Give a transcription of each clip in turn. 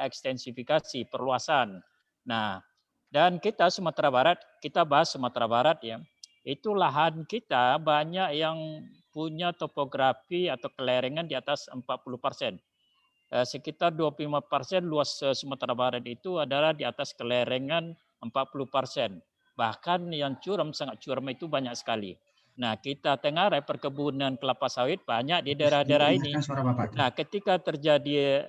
ekstensifikasi, perluasan. Nah, dan kita Sumatera Barat, kita bahas Sumatera Barat ya, itu lahan kita banyak yang punya topografi atau kelerengan di atas 40%. Sekitar 25% luas Sumatera Barat itu adalah di atas kelerengan 40%. Bahkan yang curam, sangat curam itu banyak sekali. Nah, kita Tengarai perkebunan kelapa sawit banyak di daerah-daerah ini. Dengarkan suara Bapak tuh. Nah, ketika terjadi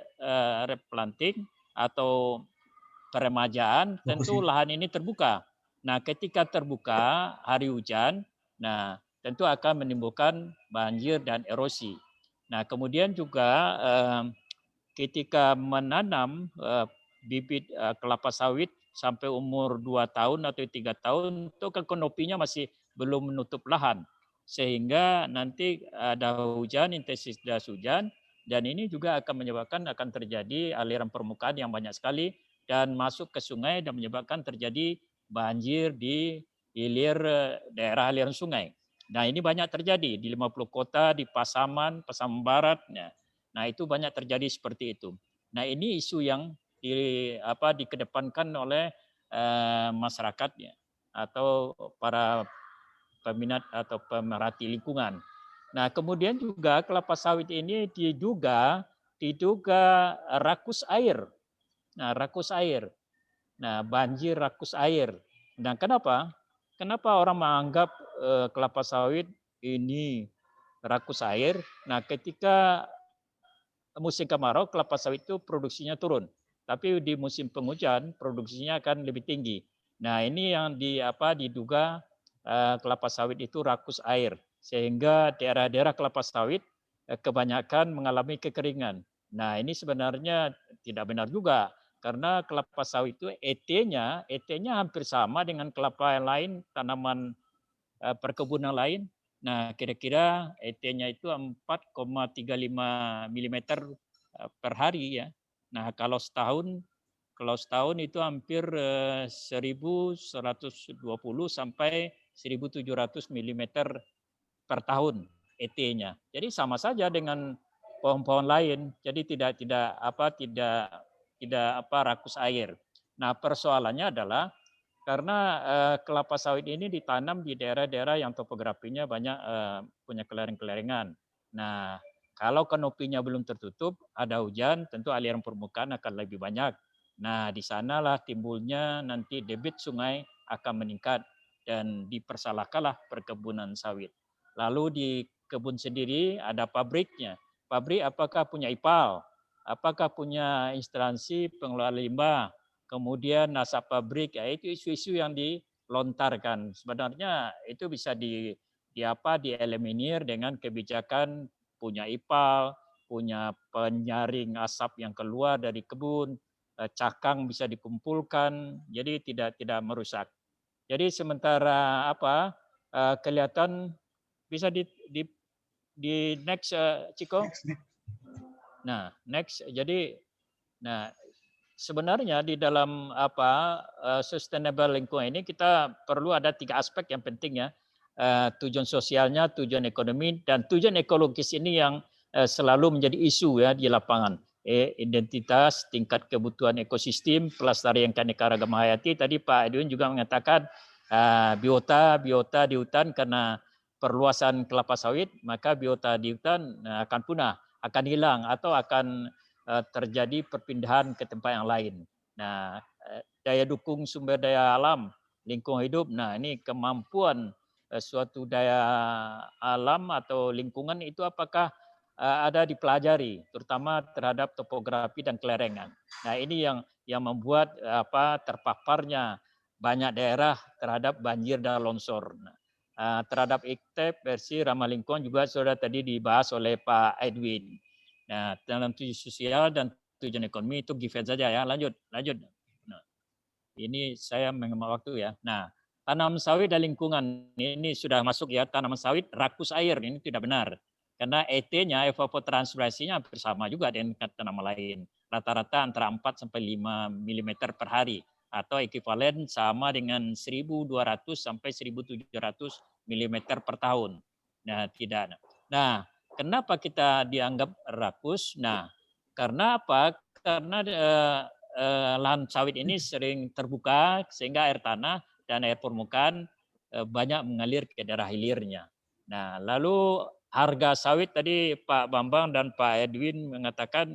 replanting atau peremajaan, Fokus tentu ya. lahan ini terbuka. Nah, ketika terbuka hari hujan, nah tentu akan menimbulkan banjir dan erosi. Nah, kemudian juga ketika menanam bibit kelapa sawit sampai umur 2 tahun atau 3 tahun, itu kan konopinya masih belum menutup lahan. Sehingga nanti ada hujan, intensitas hujan, dan ini juga akan menyebabkan akan terjadi aliran permukaan yang banyak sekali dan masuk ke sungai dan menyebabkan terjadi banjir di hilir daerah aliran sungai. Nah, ini banyak terjadi di 50 kota, di Pasaman, Pasaman Barat. Nah, itu banyak terjadi seperti itu. Nah, ini isu yang dikedepankan oleh masyarakatnya atau para peminat atau pemerhati lingkungan. Nah, kemudian juga kelapa sawit ini diduga rakus air. Nah, rakus air. Nah, banjir rakus air. Nah, kenapa? Kenapa orang menganggap kelapa sawit ini rakus air? Nah, ketika musim kemarau kelapa sawit itu produksinya turun, tapi di musim penghujan produksinya akan lebih tinggi. Nah, ini yang diduga kelapa sawit itu rakus air sehingga daerah-daerah kelapa sawit kebanyakan mengalami kekeringan. Nah, ini sebenarnya tidak benar juga karena kelapa sawit itu ET-nya hampir sama dengan kelapa yang lain, tanaman perkebunan lain. Nah, kira-kira ET-nya itu 4,35 milimeter per hari ya. Nah, kalau setahun itu hampir 1.120 sampai 1.700 milimeter per tahun ET-nya. Jadi sama saja dengan pohon-pohon lain. Jadi tidak rakus air. Nah, persoalannya adalah karena kelapa sawit ini ditanam di daerah-daerah yang topografinya banyak punya kelereng-kelerengan. Nah, kalau kanopinya belum tertutup, ada hujan, tentu aliran permukaan akan lebih banyak. Nah, di sanalah timbulnya nanti debit sungai akan meningkat dan dipersalahkanlah perkebunan sawit. Lalu di kebun sendiri ada pabriknya. Pabrik apakah punya IPAL? Apakah punya instansi pengelola limbah? Kemudian nasab pabrik, ya itu isu-isu yang dilontarkan. Sebenarnya itu bisa dieliminir dengan kebijakan punya IPAL, punya penyaring asap yang keluar dari kebun, cakang bisa dikumpulkan, jadi tidak merusak. Jadi sementara kelihatan bisa di next Ciko. Next, next. Nah, next. Jadi nah sebenarnya di dalam sustainable lingkungan ini kita perlu ada 3 aspek yang penting ya. Tujuan sosialnya, tujuan ekonomi, dan tujuan ekologis ini yang selalu menjadi isu ya di lapangan. Identitas, tingkat kebutuhan ekosistem, pelestarian keanekaragaman hayati. Tadi Pak Edwin juga mengatakan biota di hutan karena perluasan kelapa sawit, maka biota di hutan akan punah, akan hilang atau akan terjadi perpindahan ke tempat yang lain. Nah, daya dukung sumber daya alam, lingkungan hidup. Nah, ini kemampuan suatu daya alam atau lingkungan itu apakah ada dipelajari, terutama terhadap topografi dan kelerengan. Nah, ini yang membuat terpaparnya banyak daerah terhadap banjir dan longsor. Nah, terhadap IKTEP versi ramah lingkungan juga sudah tadi dibahas oleh Pak Edwin. Nah, dalam tujuan sosial dan tujuan ekonomi itu given saja ya. Lanjut. Nah, ini saya mengemak waktu ya. Nah, tanaman sawit dan lingkungan ini sudah masuk ya. Tanaman sawit rakus air ini tidak benar. Karena ET-nya, evapotranspirasinya hampir sama juga dengan tanaman lain. Rata-rata antara 4 sampai 5 mm per hari atau ekuivalen sama dengan 1.200 sampai 1.700 mm per tahun. Nah, tidak. Nah, kenapa kita dianggap rakus? Nah, karena apa? karena lahan sawit ini sering terbuka sehingga air tanah dan air permukaan banyak mengalir ke daerah hilirnya. Nah, lalu harga sawit tadi Pak Bambang dan Pak Edwin mengatakan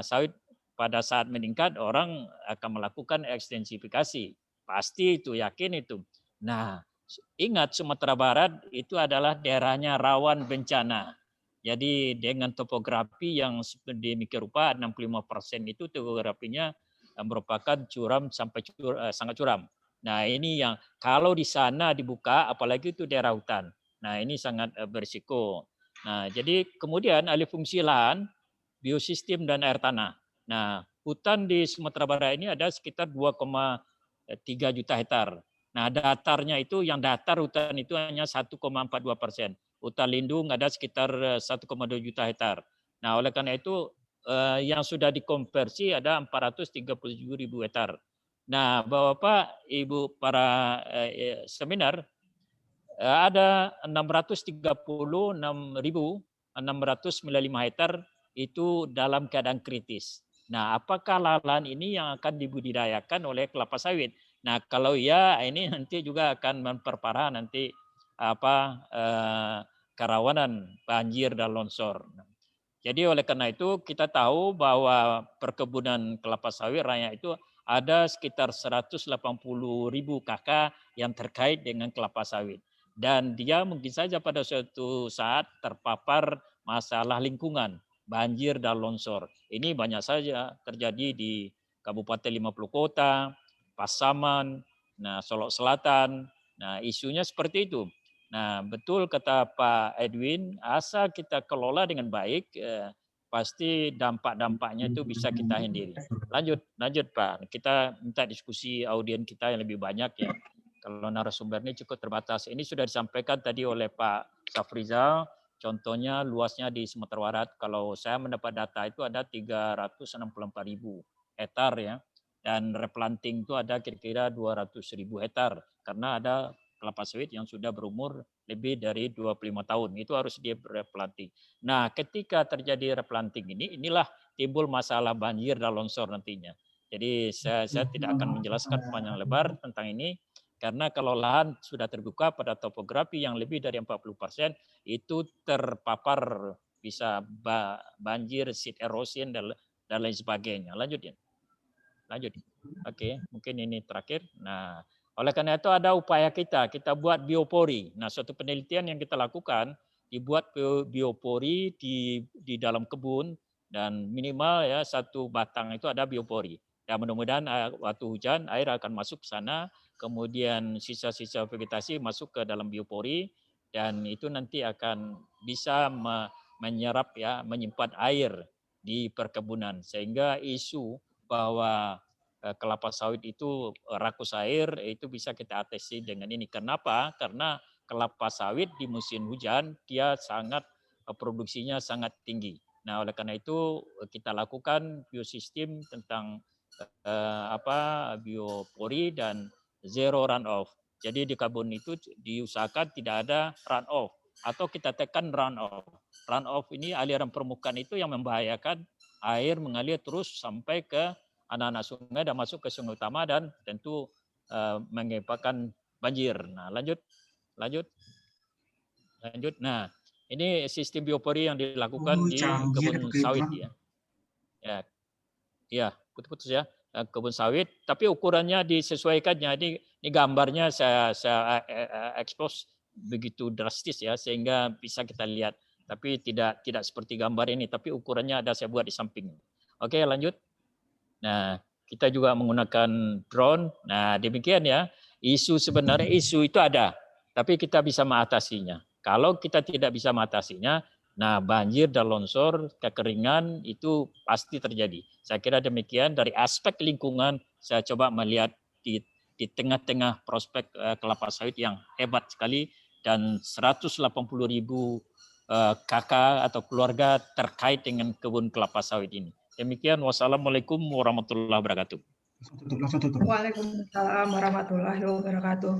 sawit pada saat meningkat orang akan melakukan ekstensifikasi. Pasti itu, yakin itu. Nah, ingat Sumatera Barat itu adalah daerahnya rawan bencana. Jadi dengan topografi yang sedemikian rupa 65% itu topografinya merupakan curam sampai sangat curam. Nah, ini yang kalau di sana dibuka apalagi itu daerah hutan. Nah, ini sangat berisiko. Nah, jadi kemudian alih fungsi lahan, biosistem dan air tanah. Nah, hutan di Sumatera Barat ini ada sekitar 2,3 juta hektar. Nah, datarnya itu yang datar hutan itu hanya 1,42%. Hutan lindung ada sekitar 1,2 juta hektar. Nah, oleh karena itu yang sudah dikonversi ada 437.000 hektar. Nah, Bapak, Ibu para seminar, ada 636.695 hektar itu dalam keadaan kritis. Nah, apakah lahan ini yang akan dibudidayakan oleh kelapa sawit? Nah, kalau ya ini nanti juga akan memperparah nanti kerawanan banjir dan longsor. Jadi oleh karena itu kita tahu bahwa perkebunan kelapa sawit raya itu ada sekitar 180.000 KK yang terkait dengan kelapa sawit. Dan dia mungkin saja pada suatu saat terpapar masalah lingkungan, banjir dan longsor. Ini banyak saja terjadi di Kabupaten 50 Kota, Pasaman, nah Solok Selatan. Nah, isunya seperti itu. Nah, betul kata Pak Edwin, asal kita kelola dengan baik, pasti dampak-dampaknya itu bisa kita hindari. Lanjut Pak. Kita minta diskusi audien kita yang lebih banyak ya. Kalau narasumber ini cukup terbatas. Ini sudah disampaikan tadi oleh Pak Safrizal. Contohnya luasnya di Sumatera Barat. Kalau saya mendapat data itu ada 364.000 hektar ya. Dan replanting itu ada kira-kira 200.000 hektar. Karena ada kelapa sawit yang sudah berumur lebih dari 25 tahun. Itu harus direplanting. Nah, ketika terjadi replanting inilah timbul masalah banjir dan longsor nantinya. Jadi saya tidak akan menjelaskan panjang lebar tentang ini, karena kalau lahan sudah terbuka pada topografi yang lebih dari 40%, itu terpapar bisa banjir, seed erosion, dan lain sebagainya. Lanjut ya. Lanjut. Oke, mungkin ini terakhir. Nah, oleh karena itu ada upaya kita buat biopori. Nah, suatu penelitian yang kita lakukan, dibuat biopori di dalam kebun dan minimal ya satu batang itu ada biopori. Dan mudah-mudahan waktu hujan air akan masuk ke sana, kemudian sisa-sisa vegetasi masuk ke dalam biopori dan itu nanti akan bisa menyerap ya, menyimpan air di perkebunan sehingga isu bahwa kelapa sawit itu rakus air itu bisa kita atasi dengan ini. Kenapa? Karena kelapa sawit di musim hujan dia sangat produksinya sangat tinggi. Nah, oleh karena itu kita lakukan biosistem tentang biopori dan zero runoff. Jadi di kebun itu diusahakan tidak ada runoff atau kita tekan runoff. Runoff ini aliran permukaan itu yang membahayakan air mengalir terus sampai ke anak-anak sungai dan masuk ke sungai utama dan tentu menyebabkan banjir. Nah, lanjut. Nah, ini sistem biopori yang dilakukan di kebun sawit ya. Ya, putus-putus ya. Kebun sawit, tapi ukurannya disesuaikannya. Ini gambarnya saya expose begitu drastis ya, sehingga bisa kita lihat. Tapi tidak seperti gambar ini, tapi ukurannya ada saya buat di samping. Oke, lanjut. Nah, kita juga menggunakan drone. Nah, demikian ya. Sebenarnya isu itu ada, tapi kita bisa mengatasinya. Kalau kita tidak bisa mengatasinya, nah banjir dan longsor, kekeringan itu pasti terjadi. Saya kira demikian dari aspek lingkungan saya coba melihat di tengah-tengah prospek kelapa sawit yang hebat sekali dan 180.000 kakak atau keluarga terkait dengan kebun kelapa sawit ini. Demikian, wassalamualaikum warahmatullahi wabarakatuh. Waalaikumsalam warahmatullahi wabarakatuh.